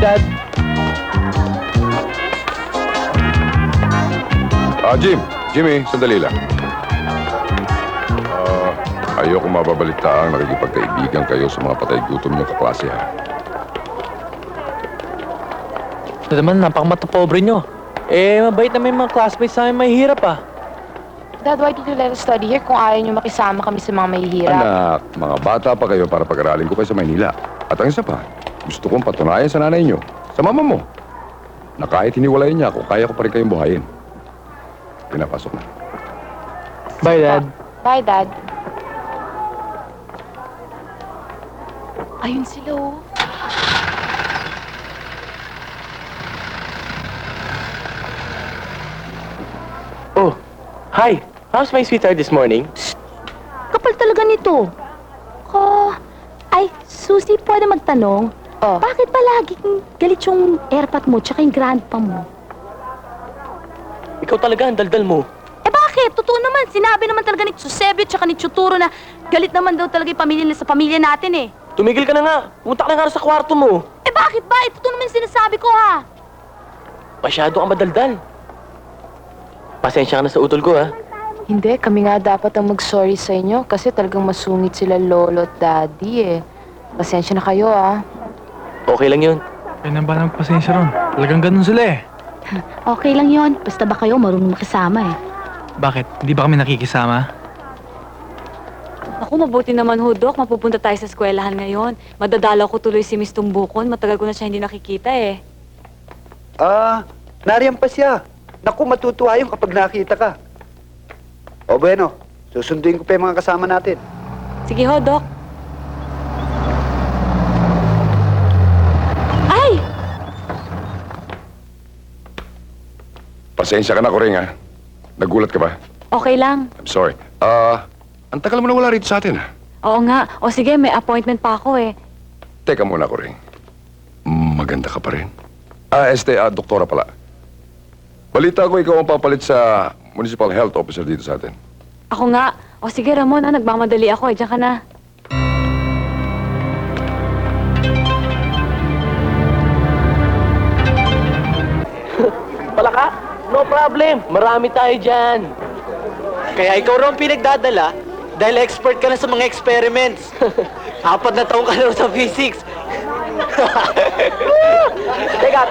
Dad. Jimmy, sandali lang. Ayoko mababalitaan nakikipagkaibigan kayo sa mga patay gutom niyong kaklase, ha? Ito naman, napakamatpobre nyo. Mabait na may mga classmates namin mahihirap, ah. Dad, why did you let us study here kung ayaw niyo makisama kami sa mga mahihirap? Anak, mga bata pa kayo para pag-aralin ko kayo sa Maynila. At ang isa pa, gusto kong patunayan sa nanay niyo, sa mama mo, na kahit hiniwalayin niya ako, kaya ko pa rin kayong buhayin. Pinapasok na. Bye, Dad. Bye, Dad. Ayun sila, oh. Oh, hi. How's my sweetheart this morning? Kapal talaga nito. Ay, Susie, pwede magtanong? Oh. Bakit ba laging galit yung airpot mo tsaka yung grandpa mo? Ikaw talaga ang daldal mo. Eh bakit? Totoo naman. Sinabi naman talaga ni Giuseppe tsaka ni Chuturo na galit naman daw talaga yung pamilya nila sa pamilya natin eh. Tumigil ka na nga. Pumunta ka na nga sa kwarto mo. Eh bakit ba? Totoo naman yung sinasabi ko ha. Masyado kang madaldal. Pasensya ka na sa utol ko, ha? Hindi, kami nga dapat ang mag-sorry sa inyo kasi talagang masungit sila lolo at daddy, eh. Pasensya na kayo, ah. Okay lang yun. Kaya na ba nagpasensya ron? Talagang ganun sila eh. Okay lang yon. Basta ba kayo marunong makisama eh. Bakit? Hindi ba kami nakikisama? Ako, mabuti naman ho, Dok. Mapupunta tayo sa eskwelahan ngayon. Madadalaw ko tuloy si Miss Tumbukon. Matagal ko na siya hindi nakikita eh. Nariyan pa siya. Naku, matutuwa yung kapag nakita ka. O bueno, susunduin ko pa yung mga kasama natin. Sige ho, Dok. Ay! Pasensya ka na, Kuring, ha? Nagulat ka ba? Okay lang. I'm sorry. Ang tagal mo na wala rito sa atin, ha? Oo nga. O sige, may appointment pa ako eh. Teka muna, Kuring. Maganda ka pa rin. Doktora pala. Balita ko ikaw ang papalit sa Municipal Health Officer dito sa atin. Ako nga. O sige, Ramon, nagmamadali ako eh. Diyan ka na. Palaka? No problem. Marami tayo dyan. Kaya ikaw raw ang pinagdadala dahil expert ka na sa mga experiments. 4 na taong ka na sa physics. Teka.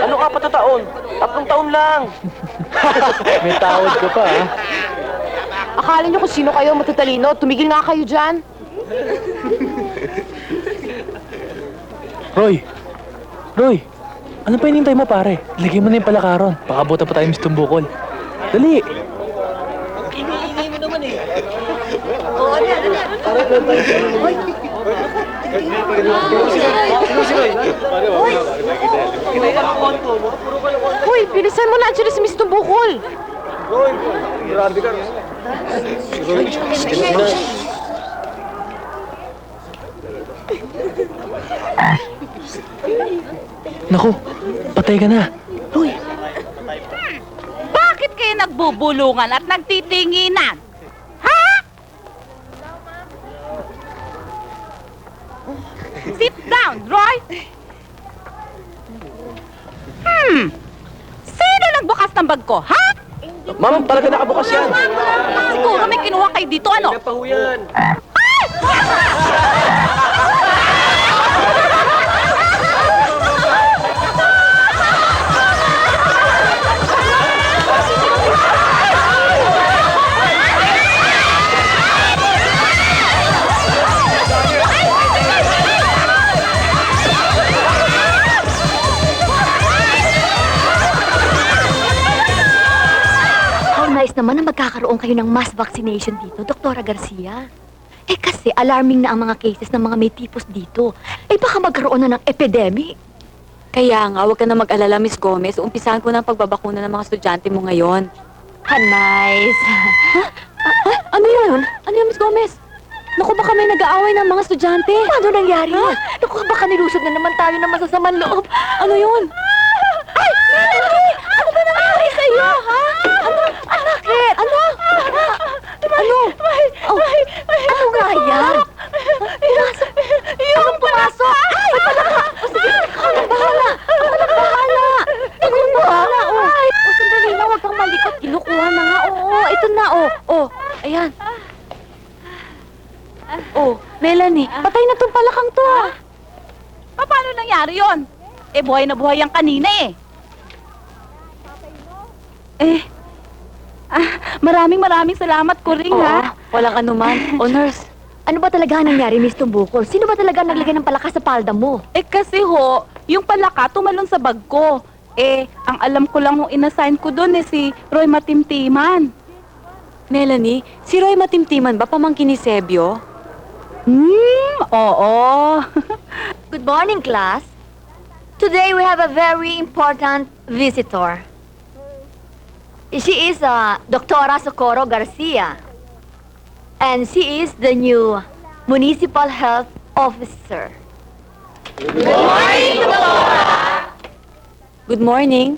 Ano ka pa taon? 3 taon lang. May tawad ka pa, ha? Akala niyo kung sino kayo matatalino? Tumigil nga kayo dyan. Roy! Ano pa hinintay mo, pare? Lagay mo na yung palakaron. Pakabutan pa tayo Miss Tumbukol. Dali! Hoy, bilisan mo na. Andiyan na si Miss Tumbukol. Naku, patay ka na. Bakit kayo nagbubulungan at nagtitinginan? Ha? Sit down, Roy! Sino nagbukas ng bag ko, ha? Ma'am, talaga nakabukas yan. Siguro may kinuha kayo dito, ano? Pahuyan. Nice naman na magkakaroon kayo ng mass vaccination dito, Doktora Garcia. Eh kasi alarming na ang mga cases ng mga may tipos dito. Eh baka magkaroon na ng epidemic. Kaya nga, huwag ka na mag-alala, Miss Gomez. Umpisahan ko na ang pagbabakuna ng mga estudyante mo ngayon. Nice. Ano yun? Ano yun, Miss Gomez? Naku, baka may nag-aaway ng mga estudyante. Ano nangyari yan? Naku, baka nilusog na naman tayo ng masasamang loob. Ano yun? Ay! Melanie! Ano ba nangyari sa'yo, ha? Bakit? Ano? Oh, ano nga yan? Pumasok! Anong pumasok? Oh, ito na, oh. Oh, ayan. Oh, Melanie, patay na tong palakang to, ah. Paano nangyari yon? Eh, buhay na buhay ang kanina eh. Maraming salamat ko rin, ha? Walang anuman. Oh, nurse. Ano ba talaga ang nangyari, Miss Tumbukol? Sino ba talaga naglagay ng palaka sa palda mo? Eh, kasi ho, yung palaka tumalon sa bag ko. Eh, ang alam ko lang yung inassign ko doon eh si Roy Matimtiman. Melanie, si Roy Matimtiman ba pamangkin ni Sebio? Oo. Good morning, class. Today we have a very important visitor. She is Doctora Socorro Garcia. And she is the new Municipal Health Officer. Good morning.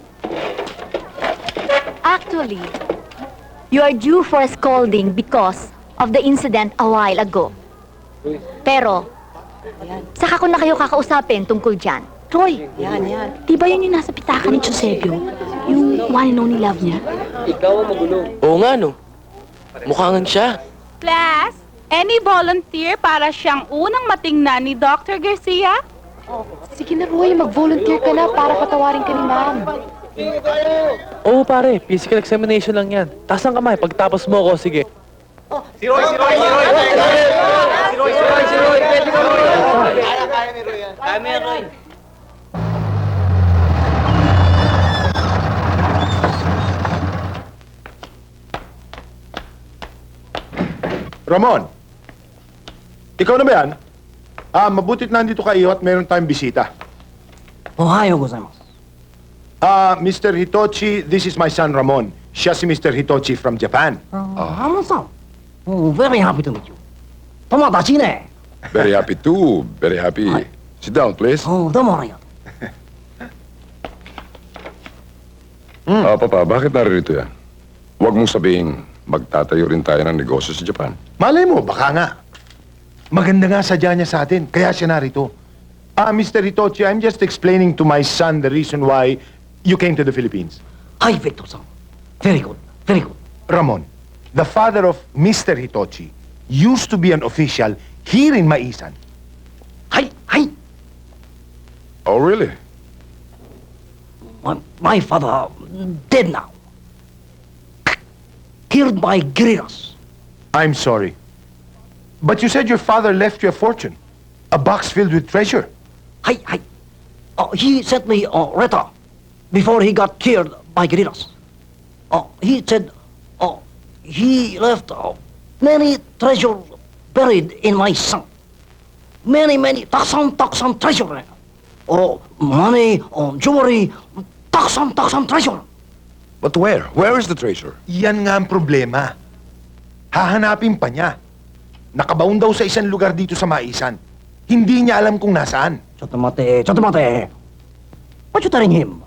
Actually, you are due for a scolding because of the incident a while ago. Pero, saka ko na kayo kakausapin tungkol dyan. Roy, di ba yun yung nasa pitaka ni Josebio? Yung one and only love niya? Oo nga, no. Mukha nga siya. Class, any volunteer para siyang unang matingnan ni Dr. Garcia? Sige na, Roy, mag-volunteer ka na para patawarin ka ni ma'am. Oo, pare. Physical examination lang yan. Taas ang kamay. Pagtapos mo ako, sige. Ramon, ikaw na ba yan? Mabutit nandito kayo at meron tayong bisita. Ohayo gozaimasu. Mr. Hitochi, this is my son Ramon. Siya si Mr. Hitochi from Japan. Ramon-san. Very happy to meet you. Tomodachi ne. Very happy too. Very happy. Sit down, please. Domo arigato. Papa, bakit naririto yan? Huwag mong sabihin, magtatayo rin tayo ng negosyo sa Japan. Malay mo, baka nga. Maganda nga sadya niya sa atin, kaya siya narito. Mr. Hitochi, I'm just explaining to my son the reason why you came to the Philippines. Hi, Victor-san. Very good. Very good. Ramon, the father of Mr. Hitochi used to be an official here in Maisan. Hi, hi. Oh, really? My father dead now. Killed by guerrillas. I'm sorry. But you said your father left you a fortune. A box filled with treasure. Hi, hi. He sent me a letter before he got killed by guerrillas. He said he left many treasures buried in my son. Many, taksan treasure. Money, jewelry, taksan treasure. But where? Where is the treasure? Yan nga ang problema. Hahanapin pa niya. Nakabaon daw sa isang lugar dito sa Maisan. Hindi niya alam kung nasaan. Chotomate. What you telling him?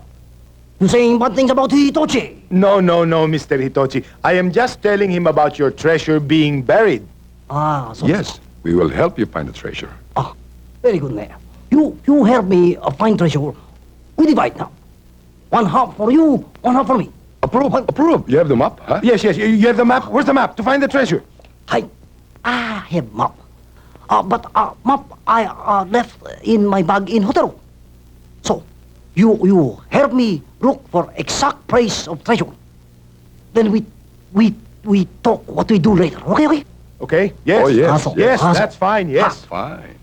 You saying bad things about Hitochi? No, Mr. Hitochi. I am just telling him about your treasure being buried. So Yes, we will help you find the treasure. very good, man. You help me find treasure. We divide now. One half for you, one half for me. Approve. You have the map, huh? Yes, you have the map. Where's the map to find the treasure? Hi. I have map. But map I left in my bag in hotel. So, you help me look for exact price of treasure. Then we talk what we do later. Okay? Okay? Yes. Oh, yes. Hassle. Yes, Hassle. that's fine. Yes. Fine.